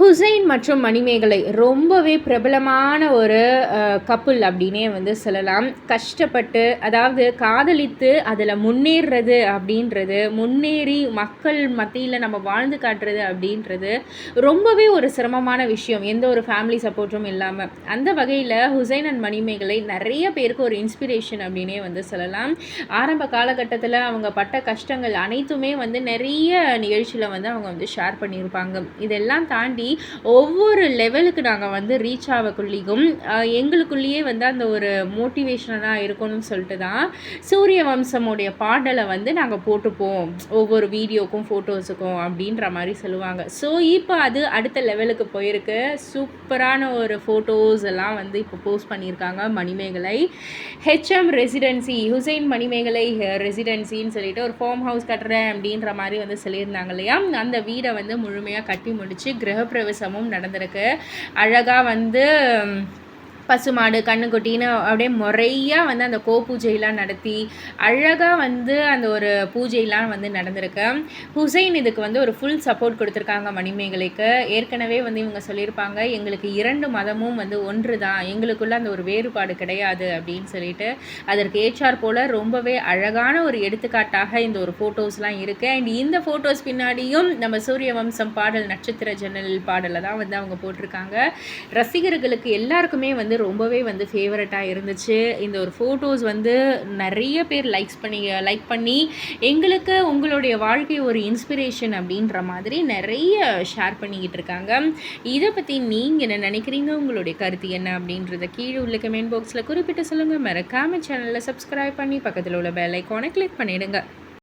ஹுசைன் மற்றும் மணிமேகலை ரொம்பவே பிரபலமான ஒரு கப்புள் அப்படின்னே வந்து சொல்லலாம். கஷ்டப்பட்டு அதாவது காதலித்து அதில் முன்னேறுறது அப்படின்றது, முன்னேறி மக்கள் மத்தியில் நம்ம வாழ்ந்து காட்டுறது அப்படின்றது ரொம்பவே ஒரு சிரமமான விஷயம். எந்த ஒரு ஃபேமிலி சப்போர்ட்டும் இல்லாமல். அந்த வகையில் ஹுசைன் அண்ட் மணிமேகலை நிறைய பேருக்கு ஒரு இன்ஸ்பிரேஷன் அப்படின்னே வந்து சொல்லலாம். ஆரம்ப காலகட்டத்தில் அவங்க பட்ட கஷ்டங்கள் அனைத்துமே வந்து நிறைய நிகழ்ச்சியில் வந்து அவங்க வந்து ஷேர் பண்ணியிருப்பாங்க. இதெல்லாம் தாண்டி ஒவ்வொரு லெவலுக்கு நாங்கள் வந்து ரீச் ஆகக்குள்ளேயும் எங்களுக்குள்ளேயே வந்து அந்த ஒரு மோட்டிவேஷனாக இருக்கணும்னு சொல்லிட்டு தான் சூரிய வம்சமுடைய பாடலை வந்து நாங்கள் போட்டுப்போம் ஒவ்வொரு வீடியோக்கும் ஃபோட்டோஸுக்கும் அப்படின்ற மாதிரி சொல்லுவாங்க. ஸோ இப்போ அது அடுத்த லெவலுக்கு போயிருக்கு. சூப்பரான ஒரு ஃபோட்டோஸ் எல்லாம் வந்து இப்போ போஸ்ட் பண்ணியிருக்காங்க மணிமேகலை. ஹெச்எம் ரெசிடென்சி ஹுசைன் மணிமேகலை ரெசிடென்சின்னு சொல்லிட்டு ஒரு ஃபார்ம் ஹவுஸ் கட்டுறேன் அப்படின்ற மாதிரி வந்து சொல்லியிருந்தாங்க இல்லையா. அந்த வீடை வந்து முழுமையாக கட்டி முடித்து கிரகப்பிரவேசமும் நடந்திருக்கு. அழகாக வந்து பசுமாடு கண்ணுக்குட்டின்னு அப்படியே முறையாக வந்து அந்த பூஜையெல்லாம் நடத்தி அழகாக வந்து அந்த ஒரு பூஜையெல்லாம் வந்து நடந்திருக்கு. ஹுசைன் இதுக்கு வந்து ஒரு ஃபுல் சப்போர்ட் கொடுத்துருக்காங்க மணிமேகலைக்கு. ஏற்கனவே வந்து இவங்க சொல்லியிருப்பாங்க, எங்களுக்கு 2 மதமும் வந்து ஒன்று தான், எங்களுக்குள்ள அந்த ஒரு வேறுபாடு கிடையாது அப்படின்னு சொல்லிட்டு. அதற்கு ஏற்றார் போல் ரொம்பவே அழகான ஒரு எடுத்துக்காட்டாக இந்த ஒரு ஃபோட்டோஸ்லாம் இருக்குது. அண்ட் இந்த ஃபோட்டோஸ் பின்னாடியும் நம்ம சூரிய வம்சம் பாடல் நட்சத்திர ஜன்னல் பாடலை தான் வந்து அவங்க போட்டிருக்காங்க. ரசிகர்களுக்கு எல்லாருக்குமே வந்து ரொம்பவே வந்து ஃபேவரட்டாக இருந்துச்சு. இந்த ஒரு ஃபோட்டோஸ் வந்து நிறைய பேர் லைக் பண்ணி எங்களுக்கு உங்களுடைய வாழ்க்கை ஒரு இன்ஸ்பிரேஷன் அப்படின்ற மாதிரி நிறைய ஷேர் பண்ணிக்கிட்டு இருக்காங்க. இதை பற்றி நீங்கள் என்ன நினைக்கிறீங்க, உங்களுடைய கருத்து என்ன அப்படின்றத கீழே உள்ள கமெண்ட் பாக்ஸில் குறிப்பிட்டு சொல்லுங்கள். மறக்காம சேனலில் சப்ஸ்கிரைப் பண்ணி பக்கத்தில் உள்ள பெல் ஐக்கானை கிளிக் பண்ணிவிடுங்க.